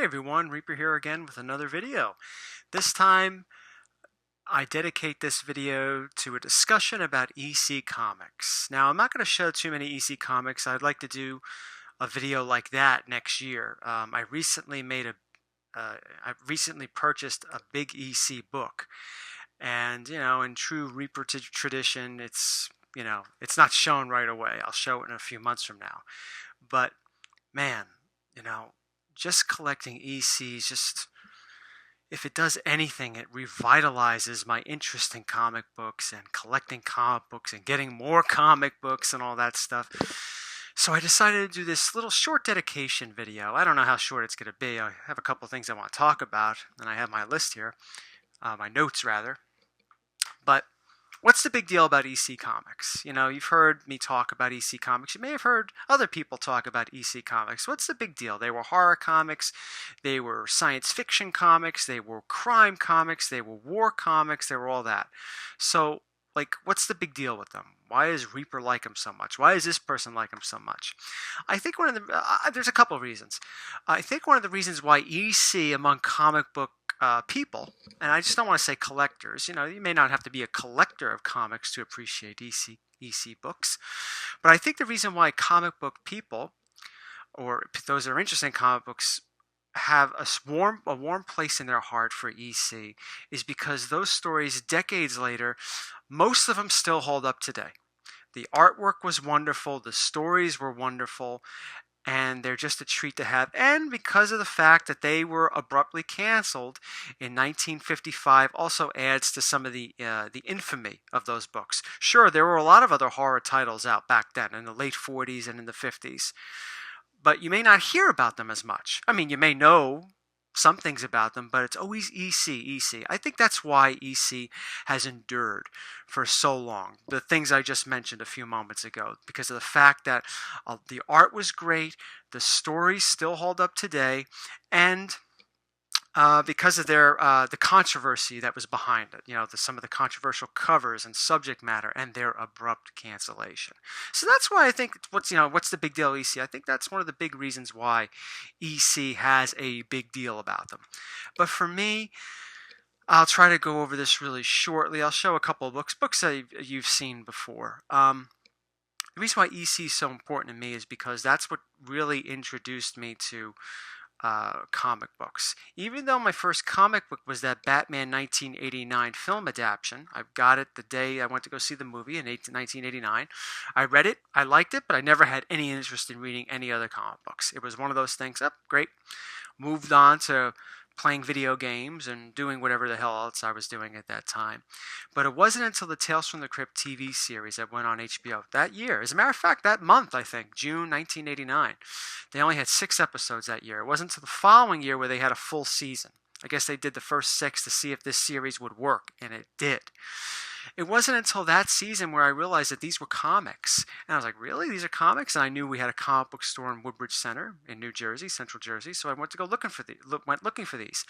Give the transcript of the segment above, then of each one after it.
everyone, Reaper here again with another video. This time I dedicate this video to a discussion about EC Comics. Now I'm not going to show too many EC Comics. I'd like to do a video like that next year. I recently purchased a big EC book, and in true Reaper tradition, it's not shown right away. I'll show it in a few months from now. But man, just collecting ECs, if it does anything, it revitalizes my interest in comic books and collecting comic books and getting more comic books and all that stuff. So I decided to do this little short dedication video. I don't know how short it's going to be. I have a couple things I want to talk about, and I have my list here, my notes rather. But what's the big deal about EC Comics? You've heard me talk about EC Comics. You may have heard other people talk about EC Comics. What's the big deal? They were horror comics. They were science fiction comics. They were crime comics. They were war comics. They were all that. So, what's the big deal with them? Why does Reaper like them so much? Why does this person like them so much? I think there's a couple of reasons. I think one of the reasons why EC among comic book people, and I just don't want to say collectors. You may not have to be a collector of comics to appreciate EC books, but I think the reason why comic book people, or those that are interested in comic books, have a warm place in their heart for EC is because those stories, decades later, most of them still hold up today. The artwork was wonderful, the stories were wonderful, and they're just a treat to have. And because of the fact that they were abruptly canceled in 1955 also adds to some of the infamy of those books. Sure, there were a lot of other horror titles out back then in the late 40s and in the 50s, but you may not hear about them as much. I mean, you may know some things about them, but it's always EC. I think that's why EC has endured for so long. The things I just mentioned a few moments ago, because of the fact that the art was great, the stories still hold up today, and because of the controversy that was behind it, some of the controversial covers and subject matter and their abrupt cancellation. So that's why I think what's the big deal EC? I think that's one of the big reasons why EC has a big deal about them. But for me, I'll try to go over this really shortly. I'll show a couple of books that you've seen before. The reason why EC is so important to me is because that's what really introduced me to comic books. Even though my first comic book was that Batman 1989 film adaptation, I got it the day I went to go see the movie in 1989. I read it, I liked it, but I never had any interest in reading any other comic books. It was one of those things, great. Moved on to playing video games and doing whatever the hell else I was doing at that time. But it wasn't until the Tales from the Crypt TV series that went on HBO that year. As a matter of fact, that month, I think, June 1989. They only had 6 episodes that year. It wasn't until the following year where they had a full season. I guess they did the first 6 to see if this series would work, and it did. It wasn't until that season where I realized that these were comics. And I was like, really? These are comics? And I knew we had a comic book store in Woodbridge Center in New Jersey, Central Jersey. So I went to go looking for these.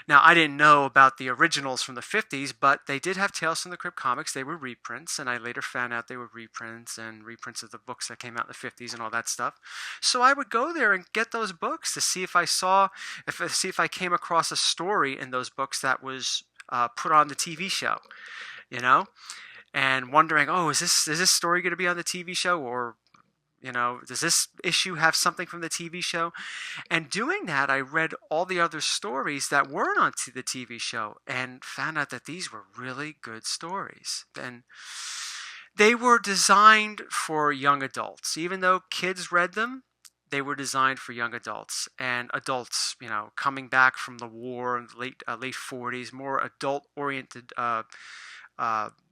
Now, I didn't know about the originals from the 50s, but they did have Tales from the Crypt comics. They were reprints, and I later found out they were reprints of the books that came out in the 50s and all that stuff. So I would go there and get those books to see if I came across a story in those books that was put on the TV show. And wondering, is this story going to be on the TV show, or does this issue have something from the TV show? And doing that, I read all the other stories that weren't on the TV show and found out that these were really good stories. And they were designed for young adults. Even though kids read them, they were designed for young adults and adults, coming back from the war in the late 40s, more adult-oriented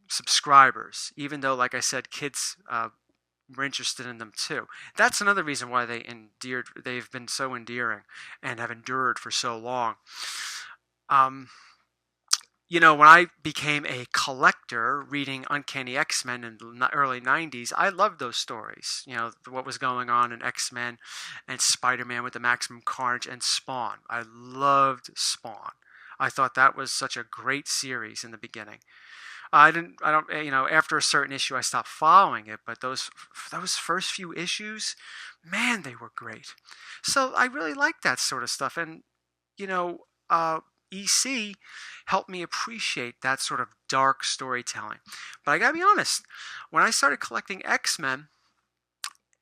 subscribers, even though, like I said, kids were interested in them too. That's another reason why they've been so endearing and have endured for so long. When I became a collector reading Uncanny X-Men in the early 90s, I loved those stories. What was going on in X-Men and Spider-Man with the Maximum Carnage and Spawn. I loved Spawn. I thought that was such a great series in the beginning. After a certain issue, I stopped following it, but those first few issues, man, they were great. So I really liked that sort of stuff. And you know, EC helped me appreciate that sort of dark storytelling. But I gotta be honest, when I started collecting X-Men,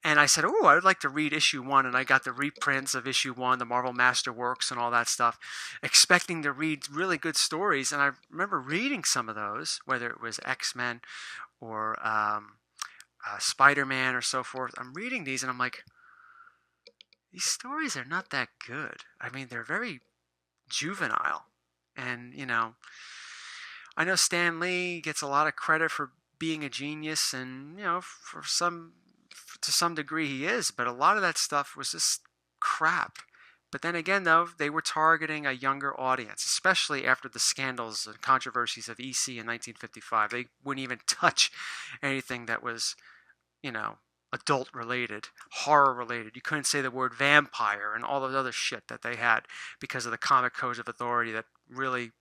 and I said, "Oh, I would like to read issue one," and I got the reprints of issue one, the Marvel Masterworks, and all that stuff, expecting to read really good stories. And I remember reading some of those, whether it was X-Men or Spider-Man or so forth. I'm reading these, and I'm like, these stories are not that good. I mean, they're very juvenile, and I know Stan Lee gets a lot of credit for being a genius, and to some degree he is, but a lot of that stuff was just crap. But then again, though, they were targeting a younger audience, especially after the scandals and controversies of EC in 1955. They wouldn't even touch anything that was, adult related, horror related. You couldn't say the word vampire and all those other shit that they had because of the comic codes of authority that really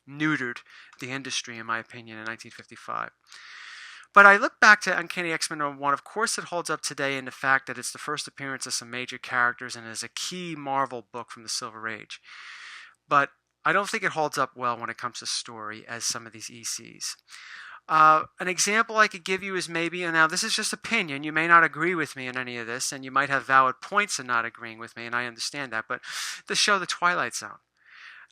neutered the industry, in my opinion, in 1955. But I look back to Uncanny X-Men #1. Of course, it holds up today in the fact that it's the first appearance of some major characters and is a key Marvel book from the Silver Age. But I don't think it holds up well when it comes to story as some of these ECs. An example I could give you is maybe, and now this is just opinion, you may not agree with me in any of this, and you might have valid points in not agreeing with me, and I understand that, but the show The Twilight Zone.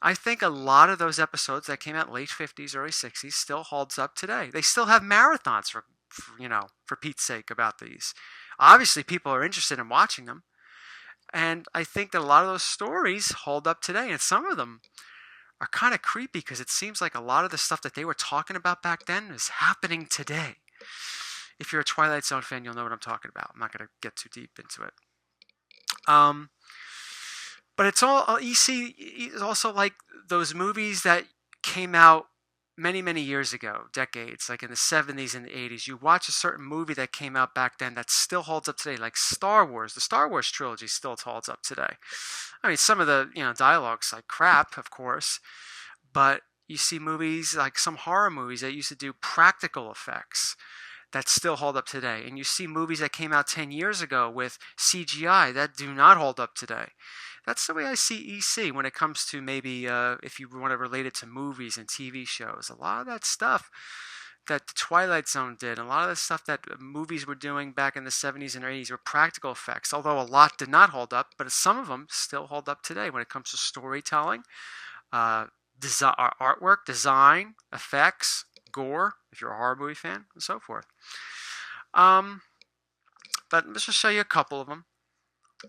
I think a lot of those episodes that came out late 50s, early 60s still holds up today. They still have marathons for Pete's sake about these. Obviously, people are interested in watching them. And I think that a lot of those stories hold up today. And some of them are kind of creepy because it seems like a lot of the stuff that they were talking about back then is happening today. If you're a Twilight Zone fan, you'll know what I'm talking about. I'm not going to get too deep into it. But it's all EC is also like those movies that came out many, many years ago, decades, like in the 70s and the 80s. You watch a certain movie that came out back then that still holds up today, like Star Wars. The Star Wars trilogy still holds up today. I mean, some of the dialogue's like crap, of course, but you see movies like some horror movies that used to do practical effects that still hold up today. And you see movies that came out 10 years ago with CGI that do not hold up today. That's the way I see EC when it comes to maybe if you want to relate it to movies and TV shows. A lot of that stuff that the Twilight Zone did, a lot of the stuff that movies were doing back in the 70s and 80s were practical effects, although a lot did not hold up, but some of them still hold up today when it comes to storytelling, artwork, design, effects, gore, if you're a horror movie fan, and so forth. But let's just show you a couple of them.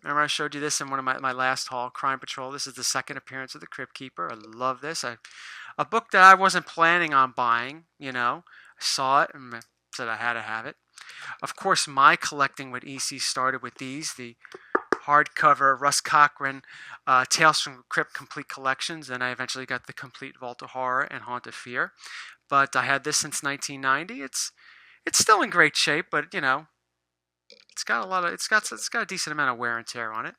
Remember I showed you this in one of my last haul, Crime Patrol. This is the second appearance of the Cryptkeeper. I love this. A book that I wasn't planning on buying, I saw it and said I had to have it. Of course, my collecting with EC started with these, the hardcover Russ Cochran Tales from Crypt complete collections, and I eventually got the complete Vault of Horror and Haunt of Fear. But I had this since 1990. It's still in great shape, but it's got a decent amount of wear and tear on it.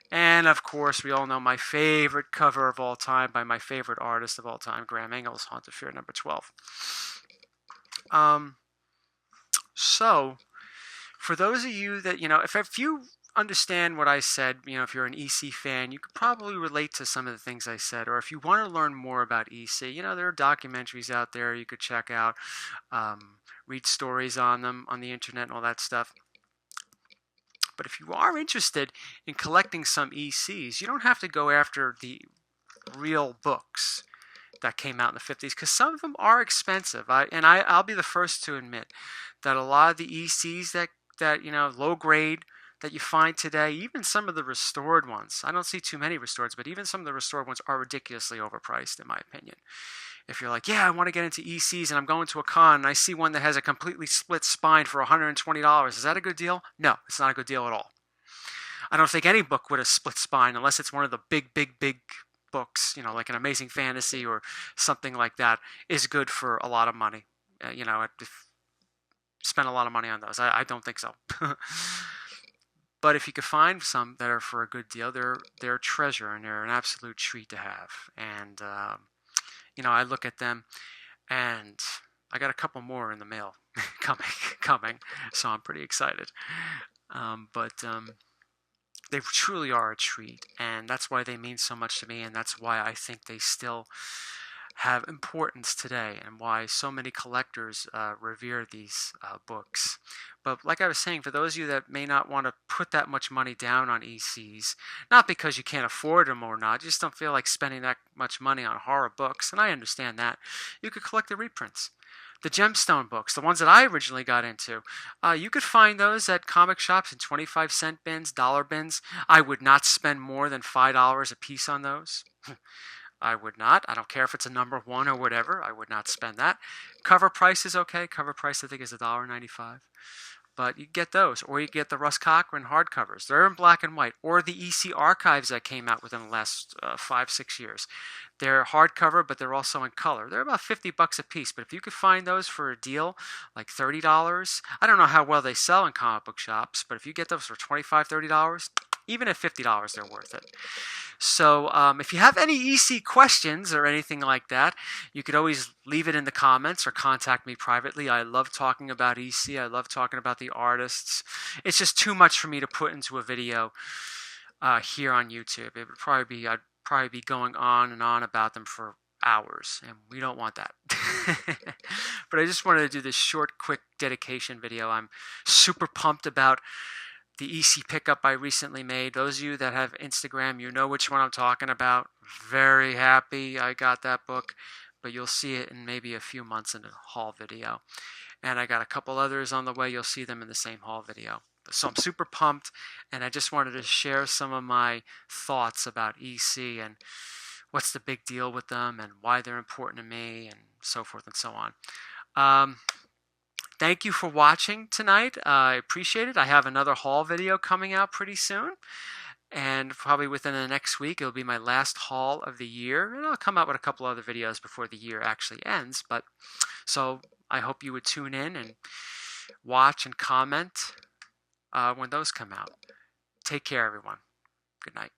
And of course, we all know my favorite cover of all time by my favorite artist of all time, Graham Engels, Haunt of Fear #12. So, for those of you that, if you understand what I said, if you're an EC fan, you could probably relate to some of the things I said. Or if you want to learn more about EC, there are documentaries out there you could check out, read stories on them on the internet and all that stuff. But if you are interested in collecting some ECs, you don't have to go after the real books that came out in the 50s, because some of them are expensive. I'll be the first to admit that a lot of the ECs that low grade that you find today, even some of the restored ones, I don't see too many restored, but even some of the restored ones are ridiculously overpriced, in my opinion. If you're like, yeah, I want to get into ECs and I'm going to a con and I see one that has a completely split spine for $120, is that a good deal? No, it's not a good deal at all. I don't think any book with a split spine, unless it's one of the big books, like an Amazing Fantasy or something like that, is good for a lot of money. Spend a lot of money on those. I don't think so. But if you could find some that are for a good deal, they're a treasure and they're an absolute treat to have. And I look at them, and I got a couple more in the mail coming, so I'm pretty excited. But They truly are a treat, and that's why they mean so much to me, and that's why I think they still have importance today, and why so many collectors revere these books. But like I was saying, for those of you that may not want to put that much money down on ECs, not because you can't afford them or not, you just don't feel like spending that much money on horror books, and I understand that, you could collect the reprints. The gemstone books, the ones that I originally got into, you could find those at comic shops in 25-cent bins, dollar bins. I would not spend more than $5 a piece on those. I would not. I don't care if it's a number one or whatever. I would not spend that. Cover price is okay. Cover price, I think, is $1.95. But you get those, or you get the Russ Cochran hardcovers. They're in black and white, or the EC archives that came out within the last 5-6 years. They're hardcover, but they're also in color. They're about $50 a piece, but if you could find those for a deal, like $30, I don't know how well they sell in comic book shops, but if you get those for $25, $30, even at $50, they're worth it. So if you have any EC questions or anything like that, you could always leave it in the comments or contact me privately. I love talking about EC. I love talking about the artists. It's just too much for me to put into a video here on YouTube. I'd probably be going on and on about them for hours, and we don't want that. But I just wanted to do this short, quick dedication video. I'm super pumped about the EC pickup I recently made. Those of you that have Instagram, you know which one I'm talking about. Very happy I got that book, but you'll see it in maybe a few months in a haul video. And I got a couple others on the way. You'll see them in the same haul video. So I'm super pumped, and I just wanted to share some of my thoughts about EC and what's the big deal with them and why they're important to me and so forth and so on. Thank you for watching tonight. I appreciate it. I have another haul video coming out pretty soon. And probably within the next week, it'll be my last haul of the year. And I'll come out with a couple other videos before the year actually ends. But so I hope you would tune in and watch and comment when those come out. Take care, everyone. Good night.